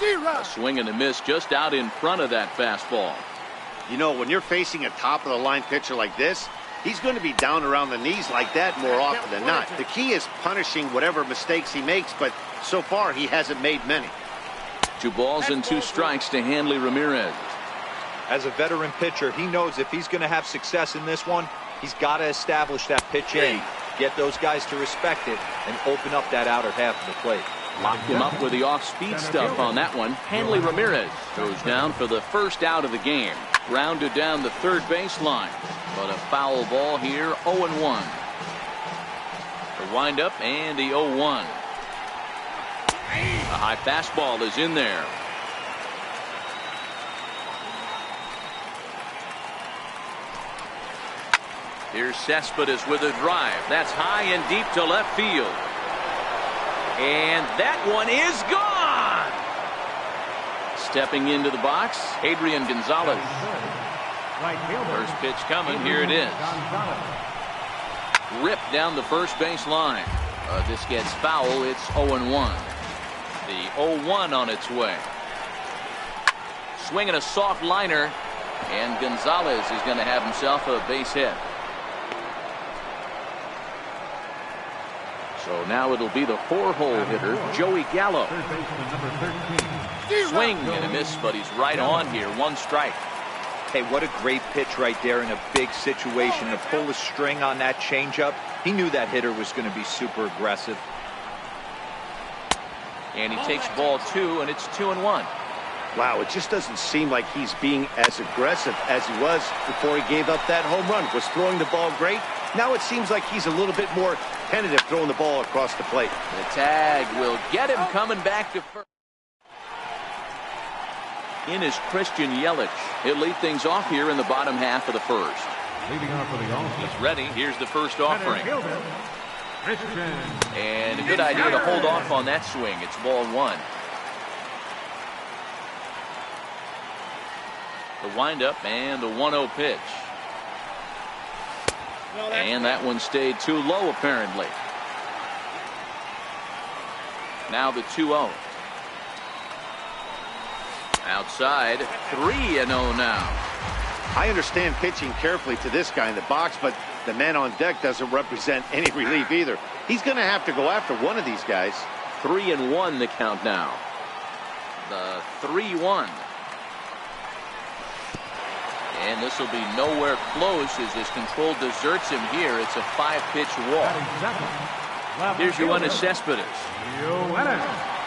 A swing and a miss just out in front of that fastball. You know, when you're facing a top-of-the-line pitcher like this, he's going to be down around the knees like that more often than not. The key is punishing whatever mistakes he makes, but so far he hasn't made many. 2 balls and 2 strikes to Hanley Ramirez. As a veteran pitcher, he knows if he's going to have success in this one, he's got to establish that pitch in, get those guys to respect it, and open up that outer half of the plate. Locked him up with the off-speed stuff on that one. Hanley Ramirez goes down for the first out of the game. Grounded down the third baseline, but a foul ball here, 0-1. The windup and the 0-1. A high fastball is in there. Here's Cespedes with a drive. That's high and deep to left field. And that one is gone. Stepping into the box, Adrian Gonzalez. First pitch coming. Here it is. Ripped down the first base line. This gets foul. It's 0-1. The 0-1 on its way. Swinging a soft liner, and Gonzalez is going to have himself a base hit. So now it'll be the 4-hole hitter, Joey Gallo. Swing and a miss, but he's right on here. 1 strike. Hey, what a great pitch right there in a big situation. To pull the string on that changeup, he knew that hitter was going to be super aggressive. And he takes ball 2, and it's 2-1. Wow, it just doesn't seem like he's being as aggressive as he was before he gave up that home run. Was throwing the ball great. Now it seems like he's a little bit more tentative throwing the ball across the plate. The tag will get him coming back to first. In is Christian Yelich. He'll lead things off here in the bottom half of the first. Leading off for the offense. He's ready. Here's the first offering. And a good idea to hold off on that swing. It's ball 1. The windup and the 1-0 pitch. And that one stayed too low, apparently. Now the 2-0. Outside, 3-0 now. I understand pitching carefully to this guy in the box, but the man on deck doesn't represent any relief either. He's going to have to go after one of these guys. 3-1 the count now. The 3-1. And this will be nowhere close as his control deserts him here. It's a 5-pitch walk. Here's Yoenis Cespedes.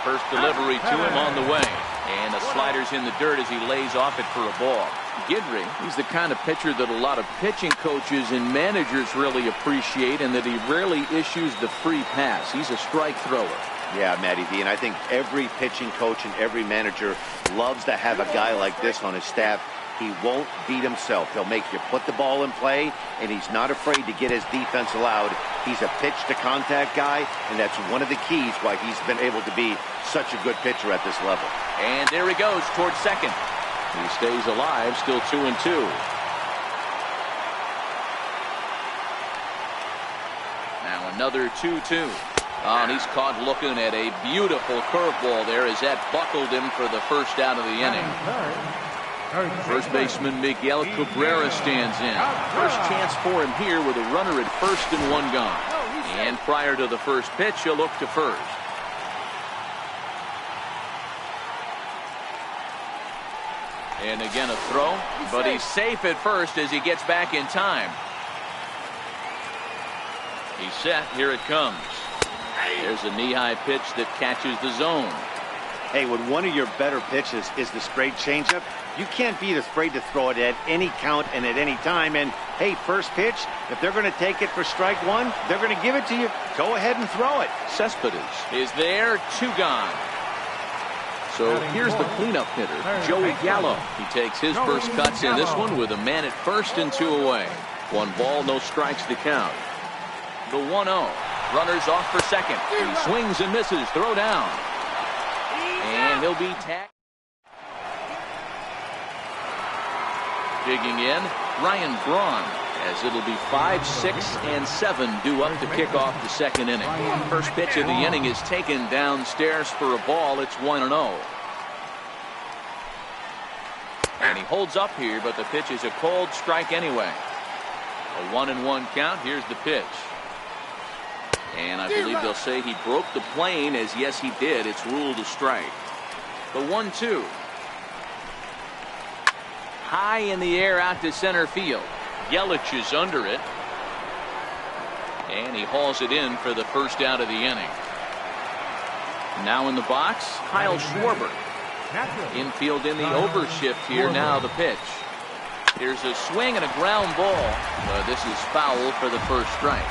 First delivery to him on the way. And the slider's in the dirt as he lays off it for a ball. Guidry, he's the kind of pitcher that a lot of pitching coaches and managers really appreciate, and that he rarely issues the free pass. He's a strike thrower. Yeah, Matty V, and I think every pitching coach and every manager loves to have a guy like this on his staff. He won't beat himself. He'll make you put the ball in play, and he's not afraid to get his defense allowed. He's a pitch-to-contact guy, and that's one of the keys why he's been able to be such a good pitcher at this level. And there he goes towards second. He stays alive, still 2-2. Now another 2-2. And he's caught looking at a beautiful curveball there as that buckled him for the first out of the inning. First baseman Miguel Cabrera stands in. First chance for him here with a runner at first and 1 gone. And prior to the first pitch, he'll look to first. And again a throw, but he's safe at first as he gets back in time. He's set. Here it comes. There's a knee-high pitch that catches the zone. Hey, when one of your better pitches is the straight changeup, you can't be afraid to throw it at any count and at any time. And, hey, first pitch, if they're going to take it for strike 1, they're going to give it to you. Go ahead and throw it. Cespedes is there, 2 gone. So here's the cleanup hitter, Joey Gallo. He takes his first cuts in this one with a man at first and 2 away. 1 ball, no strikes to count. The 1-0. Runners off for second. He swings and misses. Throw down. And he'll be tagged. Digging in, Ryan Braun, as it'll be 5, 6, and 7 due up to kick off the second inning. First pitch of the inning is taken downstairs for a ball. It's 1-0. And he holds up here, but the pitch is a cold strike anyway. A 1-1 count. Here's the pitch. And I believe they'll say he broke the plane, as yes he did. It's ruled a strike. The 1-2. High in the air out to center field. Yelich is under it. And he hauls it in for the first out of the inning. Now in the box, Kyle Schwarber. Infield in the overshift here. Now the pitch. Here's a swing and a ground ball. But this is foul for the first strike.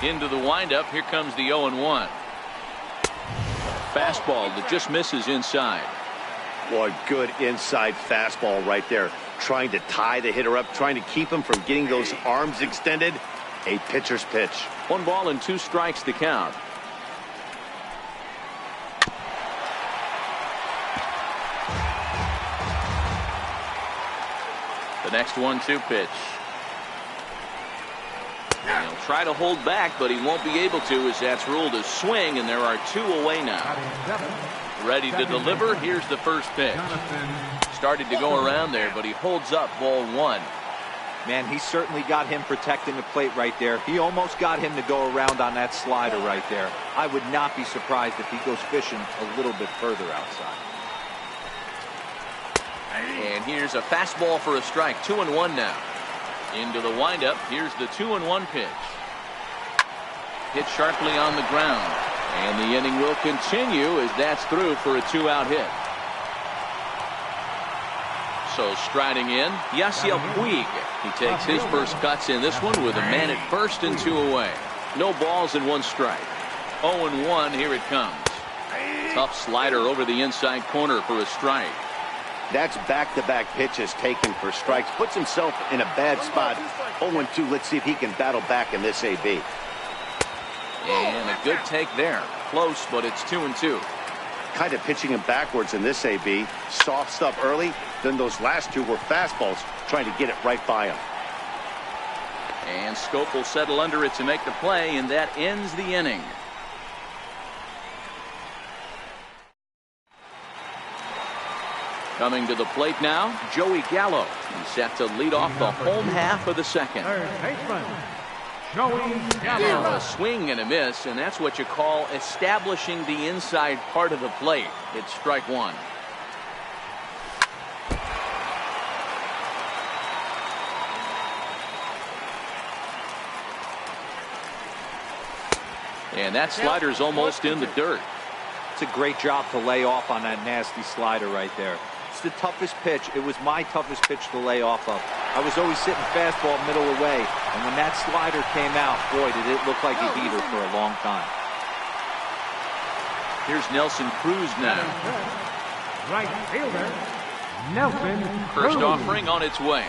Into the windup. Here comes the 0-1. Fastball that just misses inside. Boy, good inside fastball right there. Trying to tie the hitter up, trying to keep him from getting those arms extended. A pitcher's pitch. 1 ball and 2 strikes to count. The next 1-2 pitch. And he'll try to hold back, but he won't be able to, as that's ruled a swing, and there are 2 away now. Ready to deliver. Here's the first pitch. Started to go around there, but he holds up ball 1. Man, he certainly got him protecting the plate right there. He almost got him to go around on that slider right there. I would not be surprised if he goes fishing a little bit further outside. And here's a fastball for a strike. 2-1 now. Into the windup. Here's the 2-1 pitch. Hit sharply on the ground. And the inning will continue as that's through for a 2-out hit. So striding in, Yasiel Puig. He takes his first cuts in this one with a man at first and 2 away. No balls and 1 strike. 0-1. Here it comes. Tough slider over the inside corner for a strike. That's back-to-back pitches taken for strikes. Puts himself in a bad spot. 0-2. Let's see if he can battle back in this AB. And a good take there. Close, but it's 2-2. Kind of pitching him backwards in this AB. Soft stuff early. Then those last 2 were fastballs, trying to get it right by him. And Scope will settle under it to make the play, and that ends the inning. Coming to the plate now, Joey Gallo. He's set to lead off the home half of the second. Joey Gallo. A swing and a miss, and that's what you call establishing the inside part of the plate. It's strike 1. And that slider's almost in the dirt. It's a great job to lay off on that nasty slider right there. It's the toughest pitch. It was my toughest pitch to lay off of. I was always sitting fastball middle away, and when that slider came out, boy, did it look like a heater for a long time. Here's Nelson Cruz now. Right fielder, Nelson Cruz. First offering on its way.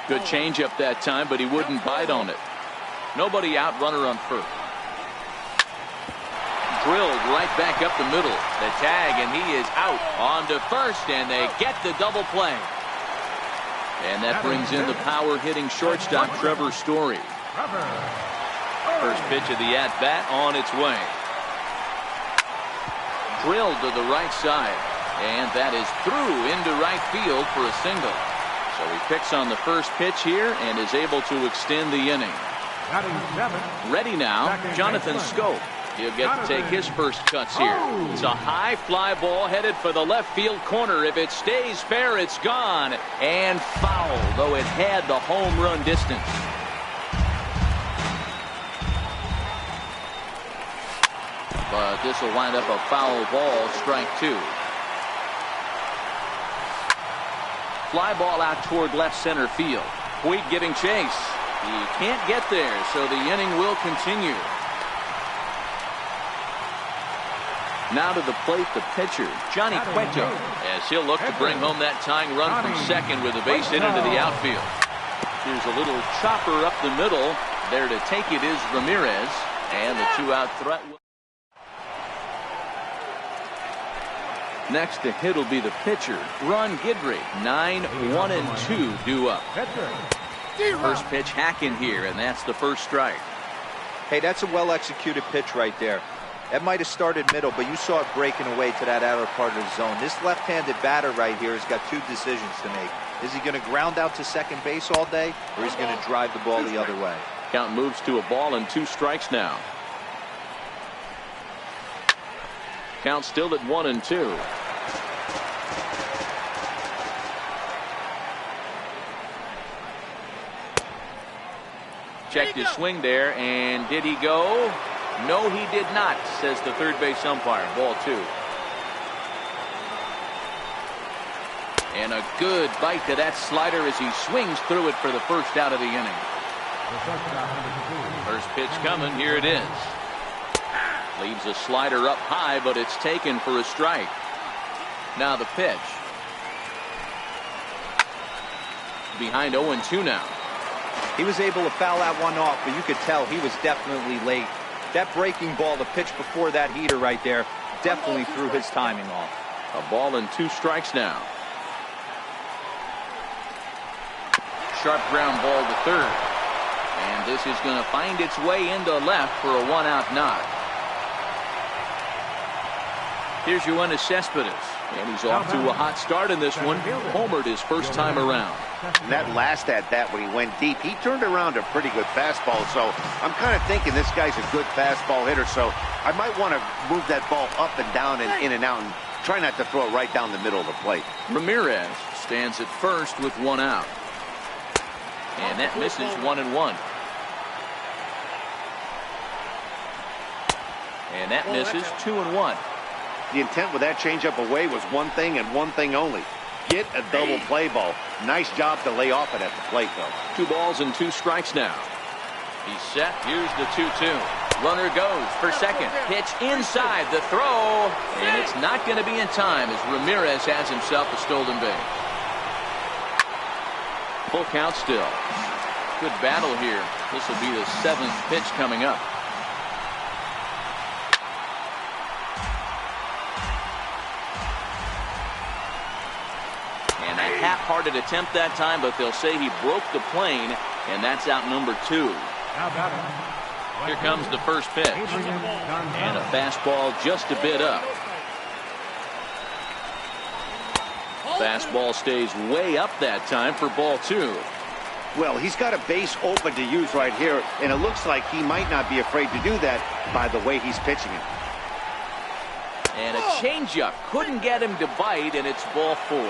Good changeup that time, but he wouldn't bite on it. Nobody out, runner on first. Drilled right back up the middle. The tag, and he is out on to first, and they get the double play. And that brings in the power-hitting shortstop, Trevor Story. First pitch of the at-bat on its way. Drilled to the right side, and that is through into right field for a single. So he picks on the first pitch here and is able to extend the inning. Ready now, Jonathan Scope. He'll get to take his first cuts here. It's a high fly ball headed for the left field corner. If it stays fair, it's gone. And foul, though it had the home run distance. But this will wind up a foul ball, strike 2. Fly ball out toward left center field. Puig giving chase. He can't get there, so the inning will continue. Now to the plate, the pitcher, Johnny Cueto, as he'll look to bring home that tying run from second with a base hit into the outfield. Here's a little chopper up the middle. There to take it is Ramirez, and the 2-out threat. Next to hit will be the pitcher, Ron Guidry. 9-1-2 due up. First pitch hacking here, and that's the first strike. Hey, that's a well-executed pitch right there. That might have started middle, but you saw it breaking away to that outer part of the zone. This left-handed batter right here has got two decisions to make. Is he going to ground out to second base all day, or is he going to drive the ball the other way? Count moves to a ball and 2 strikes now. Count still at 1-2. Checked his swing there, and did he go? No, he did not, says the third base umpire. Ball 2. And a good bite to that slider as he swings through it for the first out of the inning. First pitch coming. Here it is. Leaves a slider up high, but it's taken for a strike. Now the pitch. Behind 0-2 now. He was able to foul that one off, but you could tell he was definitely late. That breaking ball, the pitch before that heater right there, definitely threw his timing off. A ball and 2 strikes now. Sharp ground ball to third. And this is going to find its way into left for a 1-out knock. Here's Yoenis Cespedes. And he's off to a hot start in this one. Homered his first time around. And that last at-bat when he went deep, he turned around a pretty good fastball. So I'm kind of thinking this guy's a good fastball hitter. So I might want to move that ball up and down and in and out and try not to throw it right down the middle of the plate. Ramirez stands at first with 1 out. And that misses 1-1. And that misses 2-1. The intent with that changeup away was one thing and one thing only. Get a double play ball. Nice job to lay off it at the plate, though. 2 balls and 2 strikes now. He's set. Here's the 2-2. Runner goes for second. Pitch inside the throw. And it's not going to be in time as Ramirez has himself a stolen base. Full count still. Good battle here. This will be the 7th pitch coming up. And a half-hearted attempt that time, but they'll say he broke the plane, and that's out number 2. Here comes the first pitch. And a fastball just a bit up. Fastball stays way up that time for ball 2. Well, he's got a base open to use right here, and it looks like he might not be afraid to do that by the way he's pitching it. And a changeup couldn't get him to bite, and it's ball 4.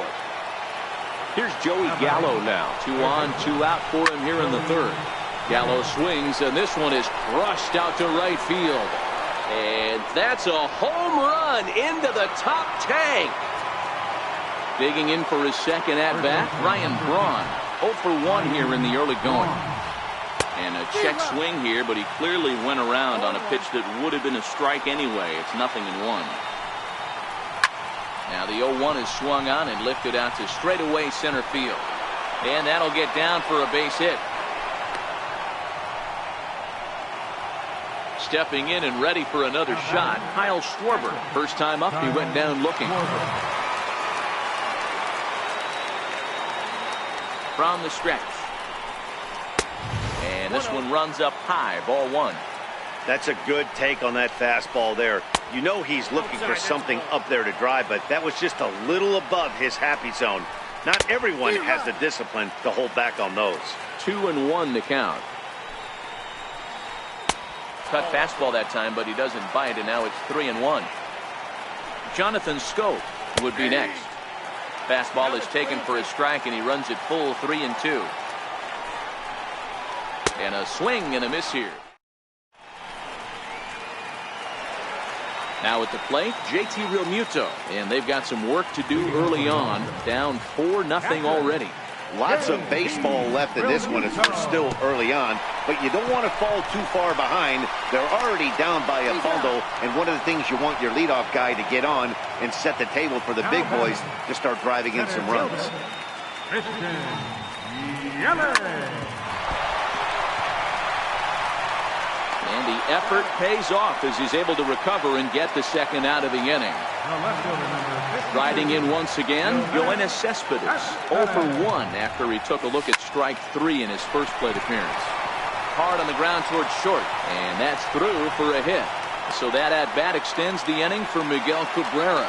Here's Joey Gallo now. 2 on, 2 out for him here in the 3rd. Gallo swings, and this one is crushed out to right field. And that's a home run into the top tank. Digging in for his second at-bat, Ryan Braun. 0 for 1 here in the early going. And a check swing here, but he clearly went around on a pitch that would have been a strike anyway. It's 0-1. Now the 0-1 is swung on and lifted out to straightaway center field. And that'll get down for a base hit. Stepping in and ready for another shot, Kyle Schwarber. First time up, he went down looking. From the stretch. And this one runs up high, ball 1. That's a good take on that fastball there. You know he's looking for something up there to drive, but that was just a little above his happy zone. Not everyone has the discipline to hold back on those. 2-1 to count. Cut fastball that time, but he doesn't bite, and now it's 3-1. Jonathan Scope would be next. Fastball is taken for a strike, and he runs it full 3-2. And a swing and a miss here. Now at the plate, JT Realmuto, and they've got some work to do early on. Down 4-0 already. Lots of baseball left in this one as we're still early on, but you don't want to fall too far behind. They're already down by a bundle, and one of the things you want your leadoff guy to get on and set the table for the big boys to start driving in some runs. And the effort pays off as he's able to recover and get the second out of the inning. Riding in once again, Yoenis Cespedes, 0 for 1 after he took a look at strike 3 in his first plate appearance. Hard on the ground towards short, and that's through for a hit. So that at-bat extends the inning for Miguel Cabrera.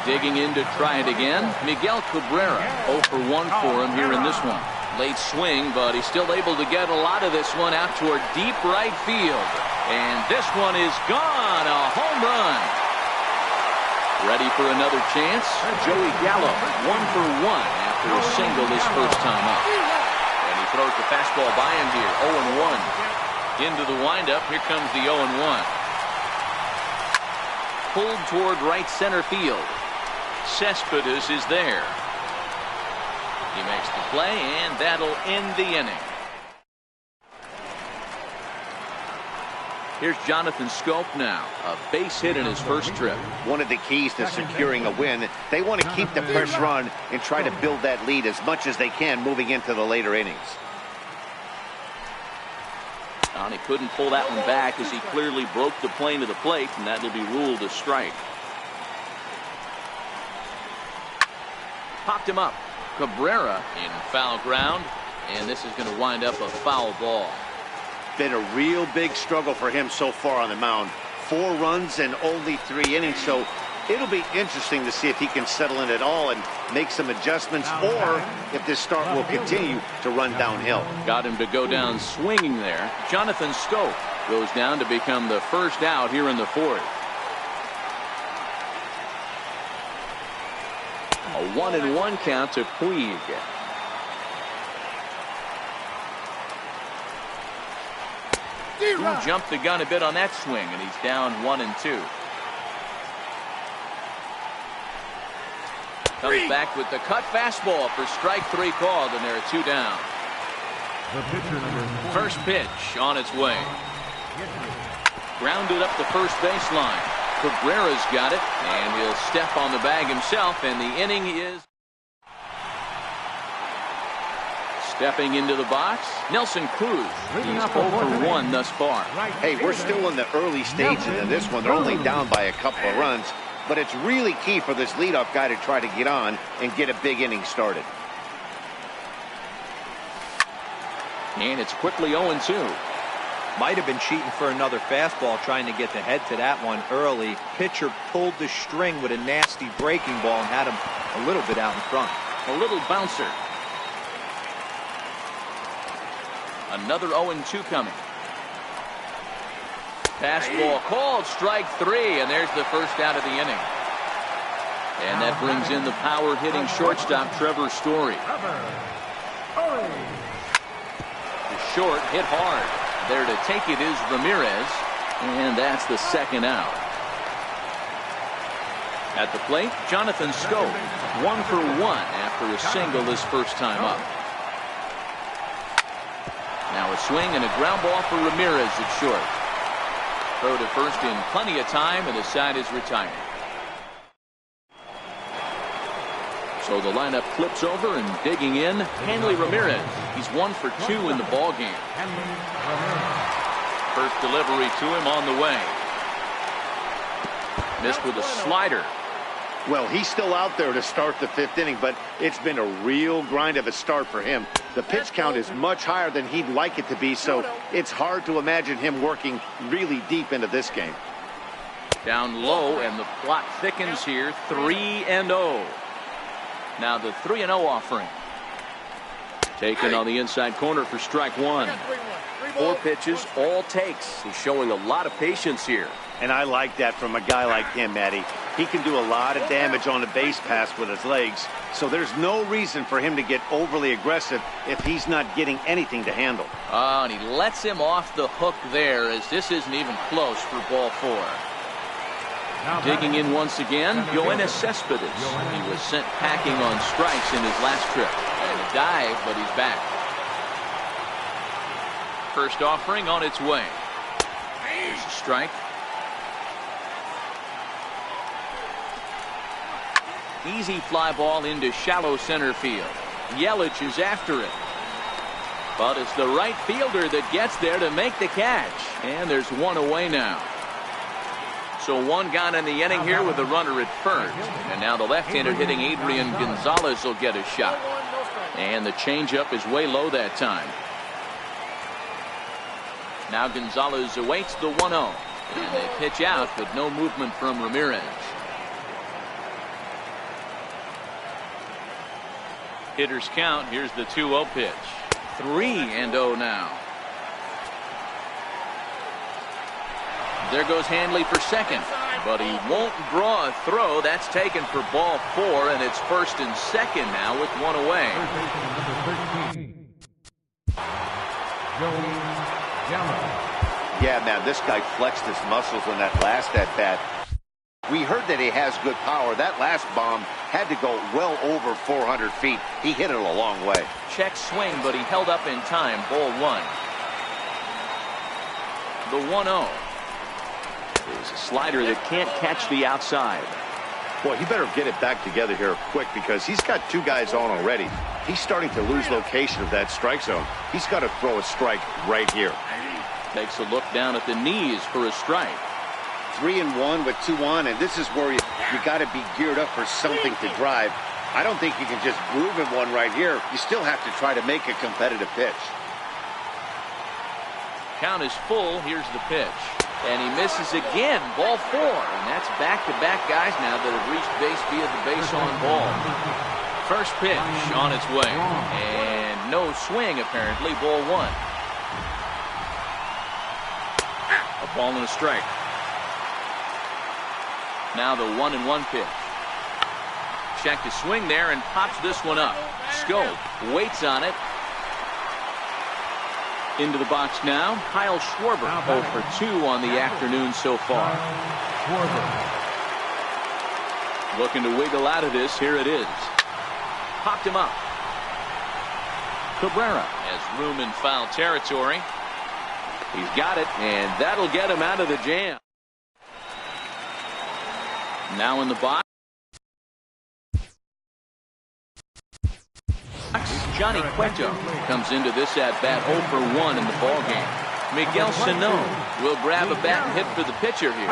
Digging in to try it again, Miguel Cabrera. 0 for 1 for him here in this one. Late swing, but he's still able to get a lot of this one out toward deep right field. And this one is gone. A home run. Ready for another chance? Joey Gallo, 1 for 1 after a single his first time up. And he throws the fastball by him here. 0-1. Into the windup. Here comes the 0-1. Pulled toward right center field. Cespedes is there. He makes the play, and that'll end the inning. Here's Jonathan Schoop now. A base hit in his first trip. One of the keys to securing a win, they want to keep the first run and try to build that lead as much as they can moving into the later innings. And he couldn't pull that one back as he clearly broke the plane to the plate, and that'll be ruled a strike. Popped him up. Cabrera in foul ground, and this is going to wind up a foul ball. Been a real big struggle for him so far on the mound. 4 runs and only 3 innings, so it'll be interesting to see if he can settle in at all and make some adjustments, or if this start will continue to run downhill. Got him to go down swinging there. Jonathan Schoop goes down to become the first out here in the 4th. A 1-1 count to Puig. He jumped the gun a bit on that swing, and he's down 1-2. Comes back with the cut fastball for strike 3 called, and there are 2 down. First pitch on its way. Grounded up the first baseline. Cabrera's got it, and he'll step on the bag himself, and the inning is stepping into the box. Nelson Cruz. He's 0 for 1 thus far. Hey, we're still in the early stages of this one. They're only down by a couple of runs, but it's really key for this leadoff guy to try to get on and get a big inning started. And it's quickly 0-2. Might have been cheating for another fastball, trying to get the head to that one early. Pitcher pulled the string with a nasty breaking ball and had him a little bit out in front. A little bouncer. Another 0-2 coming. Fastball called, strike 3, and there's the first out of the inning. And that brings in the power-hitting shortstop, Trevor Story. The short hit hard. There to take it is Ramirez, and that's the second out. At the plate, Jonathan Schoop, 1 for 1 after a single his first time up. Now a swing and a ground ball for Ramirez at short. Throw to first in plenty of time, and the side is retired. So the lineup flips over, and digging in, Hanley Ramirez. He's 1 for 2 in the ballgame. First delivery to him on the way. Missed with a slider. Well, he's still out there to start the 5th inning, but it's been a real grind of a start for him. The pitch count is much higher than he'd like it to be, so it's hard to imagine him working really deep into this game. Down low, and the plot thickens here. 3-0. Now the 3-0 offering. Taken on the inside corner for strike 1. 4 pitches, all takes. He's showing a lot of patience here. And I like that from a guy like him, Matty. He can do a lot of damage on the base pass with his legs, so there's no reason for him to get overly aggressive if he's not getting anything to handle. And he lets him off the hook there, as this isn't even close for ball 4. Digging in once again, Yoenis Cespedes. He was sent packing on strikes in his last trip. And a dive, but he's back. First offering on its way. There's a strike. Easy fly ball into shallow center field. Yelich is after it. But it's the right fielder that gets there to make the catch. And there's 1 away now. So 1 gone in the inning here with a runner at first. And now the left-hander hitting Adrian Gonzalez will get a shot. And the changeup is way low that time. Now Gonzalez awaits the 1-0. And they pitch out, but no movement from Ramirez. Hitters count. Here's the 2-0 pitch. 3-0 now. There goes Hanley for second, but he won't draw a throw. That's taken for ball 4, and it's first and second now with 1 away. Yeah, man, this guy flexed his muscles on that last at-bat. We heard that he has good power. That last bomb had to go well over 400 feet. He hit it a long way. Check swing, but he held up in time. Ball 1. The 1-0 is a slider that can't catch the outside. Boy, he better get it back together here quick because he's got 2 guys on already. He's starting to lose location of that strike zone. He's got to throw a strike right here. Takes a look down at the knees for a strike. 3-1 with 2 on, and this is where you got to be geared up for something to drive. I don't think you can just groove in one right here. You still have to try to make a competitive pitch. Count is full. Here's the pitch. And he misses again. Ball 4. And that's back-to-back guys now that have reached base via the base on ball. First pitch on its way. And no swing, apparently. Ball 1. A ball and a strike. Now the 1-1 pitch. Check the swing there and pops this one up. Scope waits on it. Into the box now, Kyle Schwarber, 0 for 2 on the afternoon so far. Looking to wiggle out of this. Here it is. Popped him up. Cabrera has room in foul territory. He's got it, and that'll get him out of the jam. Now in the box, Johnny Cueto comes into this at-bat 0 for 1 in the ballgame. Miguel Sano will grab a bat and hit for the pitcher here.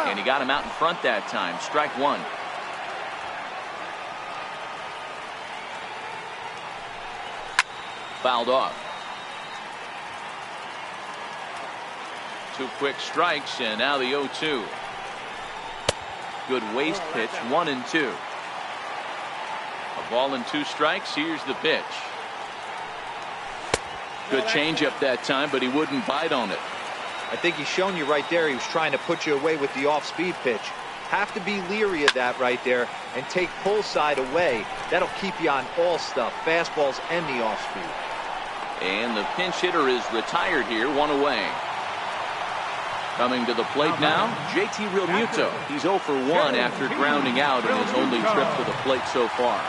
And he got him out in front that time. Strike 1. Fouled off. 2 quick strikes, and now the 0-2. Good waste pitch, 1-2. A ball and 2 strikes. Here's the pitch. Good changeup that time, but he wouldn't bite on it. I think he's shown you right there. He was trying to put you away with the off-speed pitch. Have to be leery of that right there and take pull side away. That'll keep you on all stuff, fastballs and the off-speed. And the pinch hitter is retired here, 1 away. Coming to the plate now, JT Realmuto. He's 0 for 1 after grounding out in his only trip to the plate so far.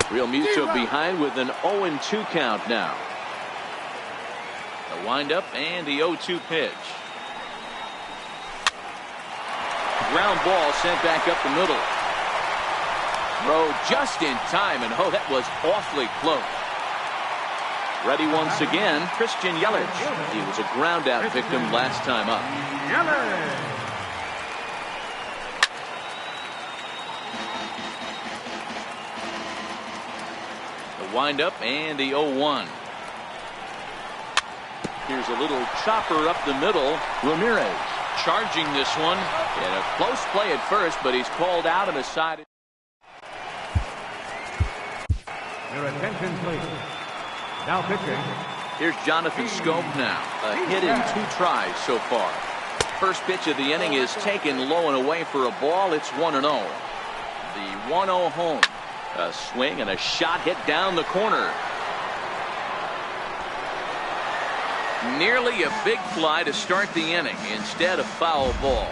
Realmuto behind with an 0-2 count now. The windup and the 0-2 pitch. Ground ball sent back up the middle. Throw just in time, and oh, that was awfully close. Ready once again, Christian Yelich. He was a ground out victim last time up. The windup and the 0-1. Here's a little chopper up the middle. Ramirez charging this one. And a close play at first, but he's called out on the side. Your attention, please. Now pitching. Here's Jonathan Scope now. A hit in 2 tries so far. First pitch of the inning is taken low and away for a ball. It's 1-0. The 1-0 home. A swing and a shot hit down the corner. Nearly a big fly to start the inning. Instead, a foul ball.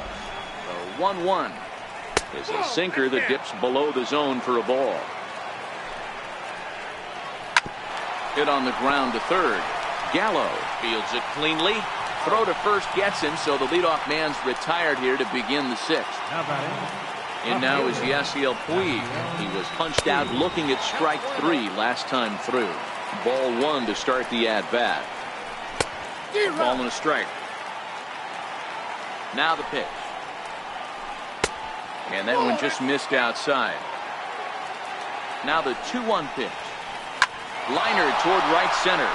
The 1-1 is a sinker that dips below the zone for a ball. Hit on the ground to third. Gallo fields it cleanly. Throw to first gets him, so the leadoff man's retired here to begin the 6th. And now is Yasiel Puig. He was punched out looking at strike 3 last time through. Ball 1 to start the at-bat. A ball and a strike. Now the pitch. And that one just missed outside. Now the 2-1 pitch. Liner toward right center.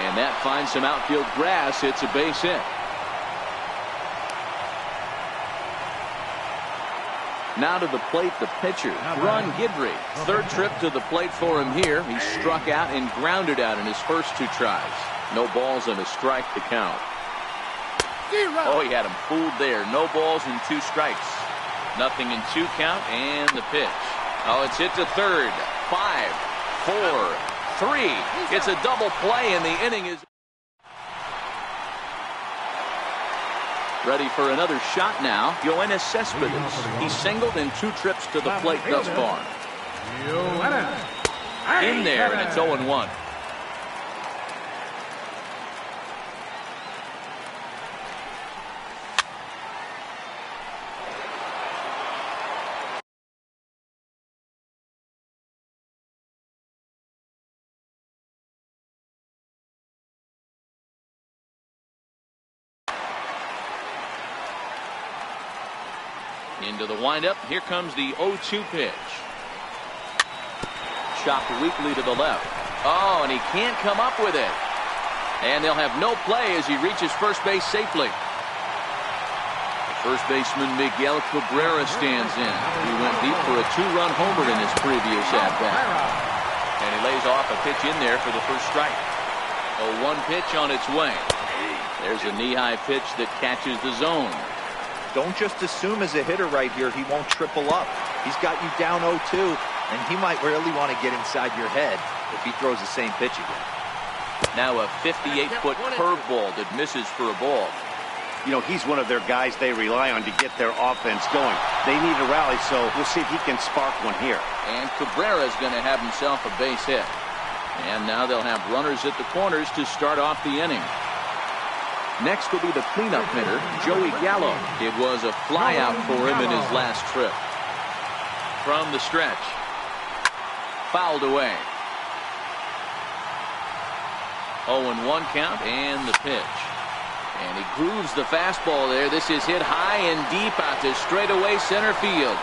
And that finds some outfield grass. It's a base hit. Now to the plate, the pitcher, Ron Guidry. Third trip to the plate for him here. He struck out and grounded out in his first 2 tries. No balls and a strike to count. Oh, he had him fooled there. No balls and 2 strikes. Nothing in 2 count, and the pitch. Oh, it's hit to third. 5, 4, 3. It's a double play, and the inning is ready for another shot now. Yoenis Cespedes. He singled in 2 trips to the plate thus far. In there, and it's 0-1. Into the windup. Here comes the 0-2 pitch. Chopped weakly to the left. Oh, and he can't come up with it. And they'll have no play as he reaches first base safely. First baseman Miguel Cabrera stands in. He went deep for a 2-run homer in his previous at-bat. And he lays off a pitch in there for the first strike. A 1 pitch on its way. There's a knee-high pitch that catches the zone. Don't just assume as a hitter right here he won't triple up. He's got you down 0-2, and he might really want to get inside your head if he throws the same pitch again. Now a 58-foot curveball that misses for a ball. You know, he's one of their guys they rely on to get their offense going. They need a rally, so we'll see if he can spark one here. And Cabrera's going to have himself a base hit. And now they'll have runners at the corners to start off the inning. Next will be the cleanup hitter, Joey Gallo. It was a flyout for him in his last trip. From the stretch. Fouled away. 0-1 count and the pitch. And he grooves the fastball there. This is hit high and deep out to straightaway center field.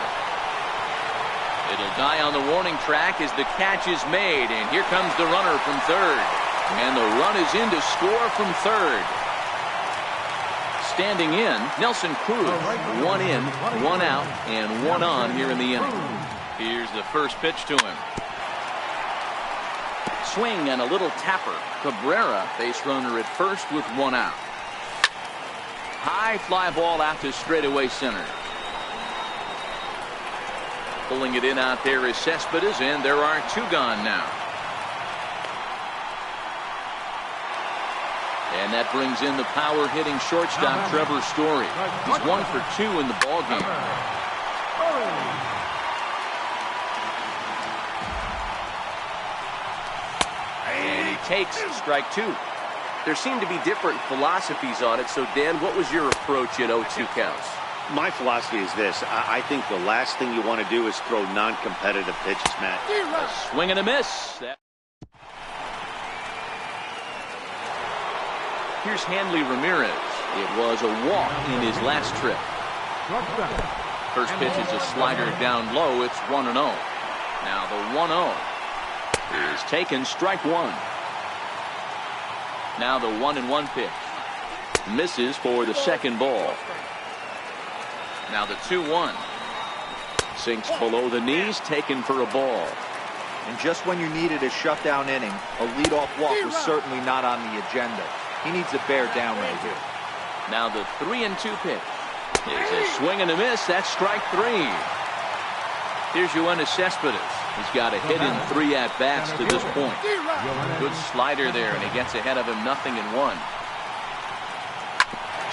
It'll die on the warning track as the catch is made. And here comes the runner from third. And the run is in to score from third. Standing in, Nelson Cruz. 1 in, 1 out, and 1 on here in the inning. Here's the first pitch to him. Swing and a little tapper. Cabrera, base runner at first with 1 out. High fly ball out to straightaway center. Pulling it in out there is Cespedes, and there are 2 gone now. And that brings in the power-hitting shortstop, Trevor Story. He's 1 for 2 in the ballgame. And he takes strike 2. There seem to be different philosophies on it. So, Dan, what was your approach at 0-2 counts? My philosophy is this. I think the last thing you want to do is throw non-competitive pitches, Matt. A swing and a miss. Here's Hanley Ramirez. It was a walk in his last trip. First pitch is a slider down low. It's 1-0. Now the 1-0 is taken, strike 1. Now the 1-1 pitch. Misses for the second ball. Now the 2-1. Sinks below the knees, taken for a ball. And just when you needed a shutdown inning, a leadoff walk was certainly not on the agenda. He needs to bear down right here. Now the 3-2 pitch is a swing and a miss. That's strike 3. Here's Yoenis Cespedes. He's got a hit in 3 at-bats to this point. Good slider there, and he gets ahead of him 0-1.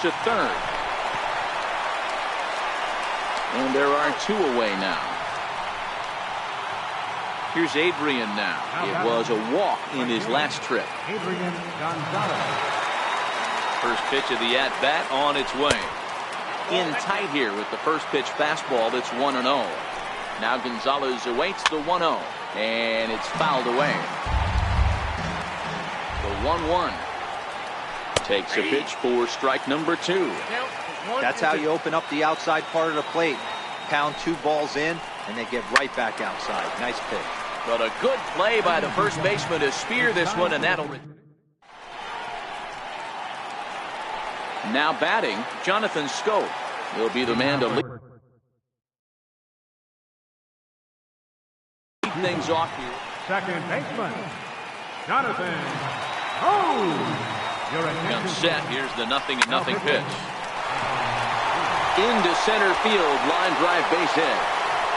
To third. And there are 2 away now. Here's Adrian now. It was a walk in his last trip. First pitch of the at-bat on its way. In tight here with the first pitch fastball. That's 1-0. Now Gonzalez awaits the 1-0. And it's fouled away. The 1-1. Takes a pitch for strike number 2. That's how you open up the outside part of the plate. Pound 2 balls in, and then get right back outside. Nice pitch. But a good play by the first baseman to spear this one, and that'll... Now batting, Jonathan Scope. He'll be the man to lead things off here. Second baseman, Jonathan. Oh! Comes set. Here's the 0-0 pitch. Into center field, line drive base hit.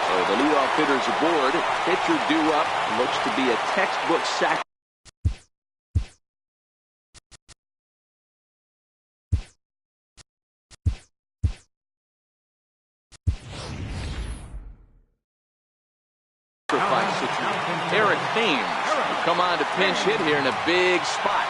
So the leadoff hitter's aboard. Pitcher due up. Looks to be a textbook sack. Eric Thames will come on to pinch hit here in a big spot.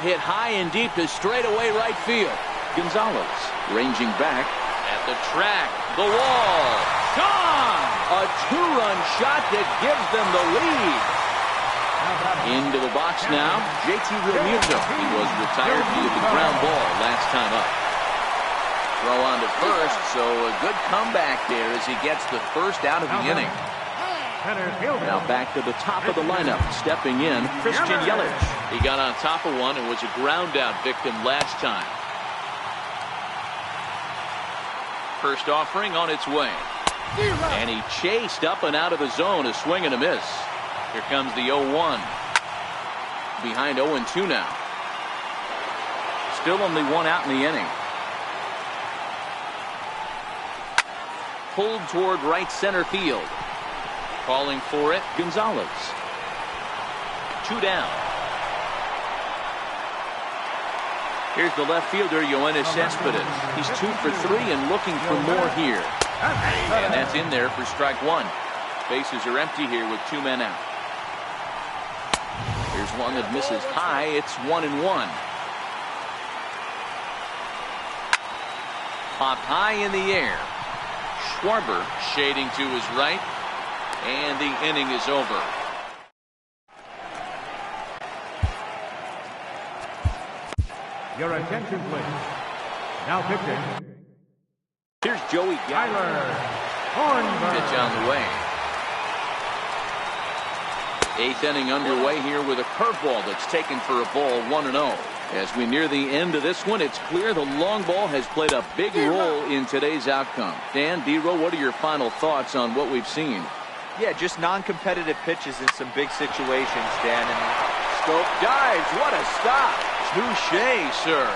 Hit high and deep to straightaway right field. Gonzalez ranging back at the track. The wall. Gone! A 2-run shot that gives them the lead. Into the box now, JT Realmuto. He was retired due to the ground ball last time up. Throw on to first, so a good comeback there as he gets the first out of the inning. Now back to the top of the lineup, stepping in, Christian Yelich. He got on top of one and was a ground out victim last time. First offering on its way. And he chased up and out of the zone, a swing and a miss. Here comes the 0-1. Behind 0-2 now. Still only one out in the inning. Pulled toward right center field. Calling for it, Gonzalez. 2 down. Here's the left fielder, Yoenis Cespedes. He's 2 for 3 and looking for more here. And that's in there for strike 1. Bases are empty here with 2 men out. Here's one that misses high. It's 1-1. Popped high in the air. Schwarber shading to his right. And the inning is over. Your attention, please. Now pitching. Here's Joey Tyler. Pitch on the way. 8th inning underway here with a curveball that's taken for a ball, 1-0. As we near the end of this one, it's clear the long ball has played a big role in today's outcome. Dan, D-Row, what are your final thoughts on what we've seen? Yeah, just non-competitive pitches in some big situations, Dan. And Scope dives. What a stop. Touché, sir.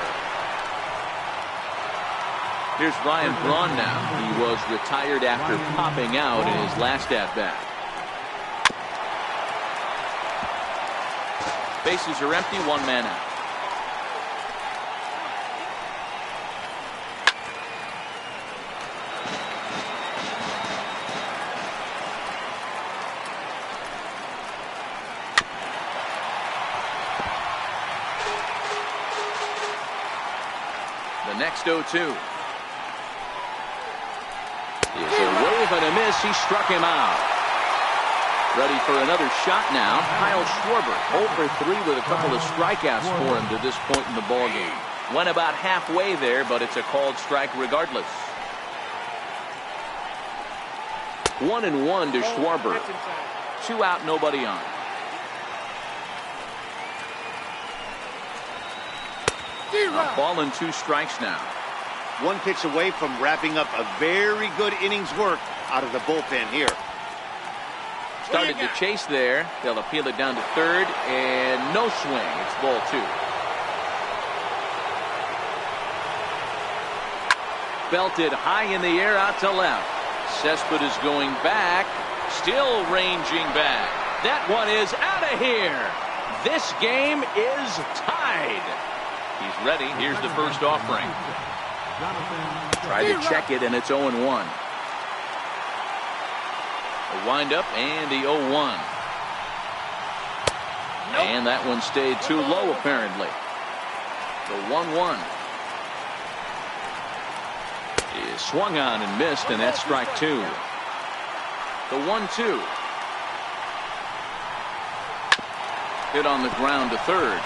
Here's Ryan Braun now. He was retired after popping out in his last at-bat. Bases are empty, 1 man out. The next 0-2. Is a wave and a miss. He struck him out. Ready for another shot now. Kyle Schwarber 0 for 3 with a couple of strikeouts for him to this point in the ballgame. Went about halfway there, but it's a called strike regardless. 1-1 to Schwarber. 2 out, nobody on. A ball and 2 strikes now. 1 pitch away from wrapping up a very good innings work out of the bullpen here. Started to chase there. They'll appeal it down to third, and no swing. It's ball 2. Belted high in the air out to left. Cespedes is going back, still ranging back. That one is out of here. This game is tied. He's ready. Here's the first offering. Tried to check it, and it's 0-1. A windup and the 0-1. And that one stayed too low, apparently. The 1-1. He swung on and missed, and that's strike two. The 1-2. Hit on the ground to third.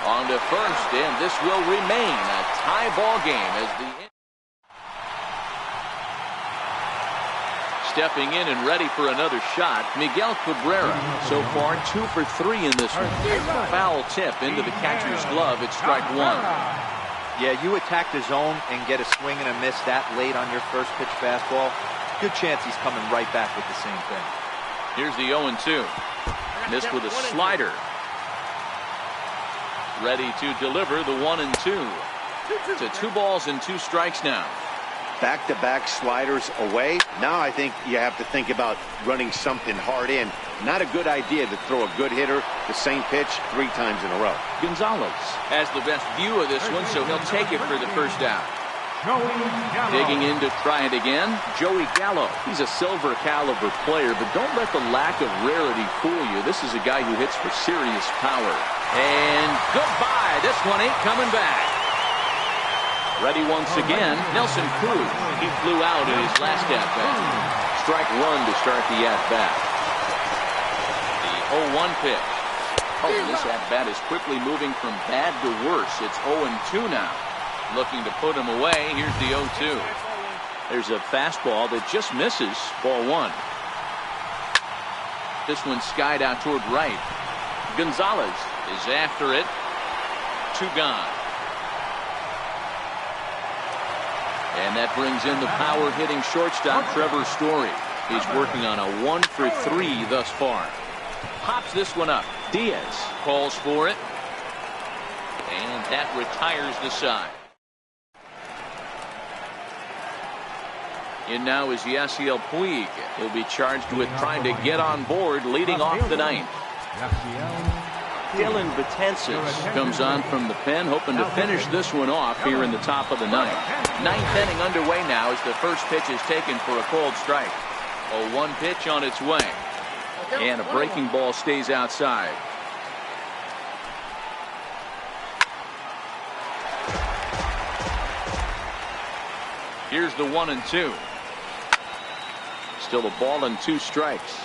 On to first, and this will remain a tie ball game as the stepping in and ready for another shot, Miguel Cabrera. So far, 2 for 3 in this one. Foul tip into the catcher's glove. It's strike one. Yeah, you attack the zone and get a swing and a miss that late on your first pitch fastball. Good chance he's coming right back with the same thing. Here's the 0-2. Missed with a slider. Ready to deliver the 1-2. To 2 balls and 2 strikes now. Back-to-back sliders away. Now I think you have to think about running something hard in. Not a good idea to throw a good hitter the same pitch 3 times in a row. Gonzalez has the best view of this one, so he'll take it for the first out. Digging in to try it again, Joey Gallo. He's a silver caliber player, but don't let the lack of rarity fool you. This is a guy who hits for serious power. And goodbye. This one ain't coming back. Ready once again, Nelson Cruz. He flew out in his last at-bat. Strike one to start the at-bat. The 0-1 pitch. Oh, this at-bat is quickly moving from bad to worse. It's 0-2 now. Looking to put him away. Here's the 0-2. There's a fastball that just misses. Ball one. This one skied out toward right. Gonzalez is after it. 2 gone. And that brings in the power-hitting shortstop, Trevor Story. He's working on a 1 for 3 thus far. Pops this one up. Diaz calls for it. And that retires the side. In now is Yasiel Puig. He'll be charged with trying to get on board, leading off the ninth. Dylan Betances comes on from the pen, hoping to finish this one off here in the top of the ninth. Ninth inning underway now as the first pitch is taken for a called strike. A 1 pitch on its way. And a breaking ball stays outside. Here's the 1-2. Still a ball and 2 strikes.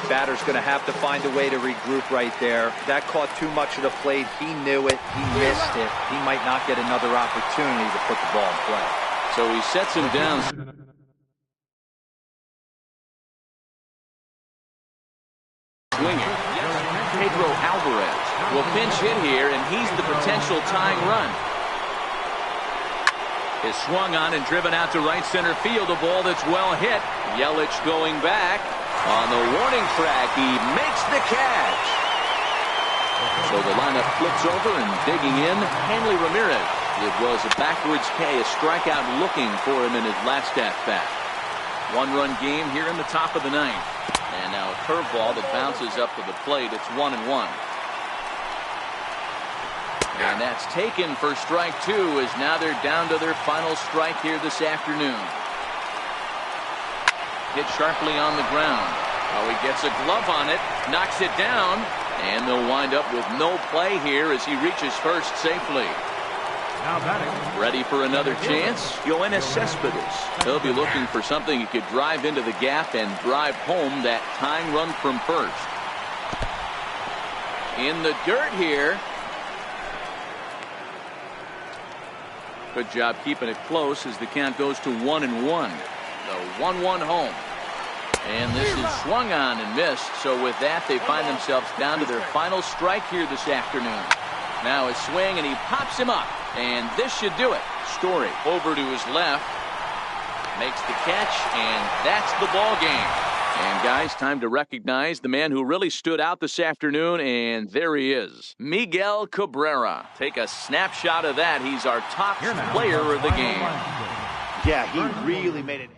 Batter's going to have to find a way to regroup right there. That caught too much of the plate. He knew it. He missed it. He might not get another opportunity to put the ball in play. So he sets him down. Swinging. Pedro Alvarez will pinch hit here, and he's the potential tying run. Is swung on and driven out to right center field. A ball that's well hit. Yelich going back. On the warning track, he makes the catch. So the lineup flips over and digging in, Hanley Ramirez. It was a backwards K, a strikeout looking for him in his last at-bat. 1-run game here in the top of the ninth. And now a curveball that bounces up to the plate. It's 1-1. And that's taken for strike 2 as now they're down to their final strike here this afternoon. Hit sharply on the ground. Oh, he gets a glove on it, knocks it down, and they'll wind up with no play here as he reaches first safely. Now batting. Ready for another chance? Yoenis Cespedes. He'll be looking for something he could drive into the gap and drive home that tying run from first. In the dirt here. Good job keeping it close as the count goes to 1-1. The 1-1 home. And this is swung on and missed. So with that, they find themselves down to their final strike here this afternoon. Now a swing, and he pops him up. And this should do it. Story over to his left. Makes the catch, and that's the ball game. And guys, time to recognize the man who really stood out this afternoon, and there he is, Miguel Cabrera. Take a snapshot of that. He's our top player of the game. Yeah, he really made it.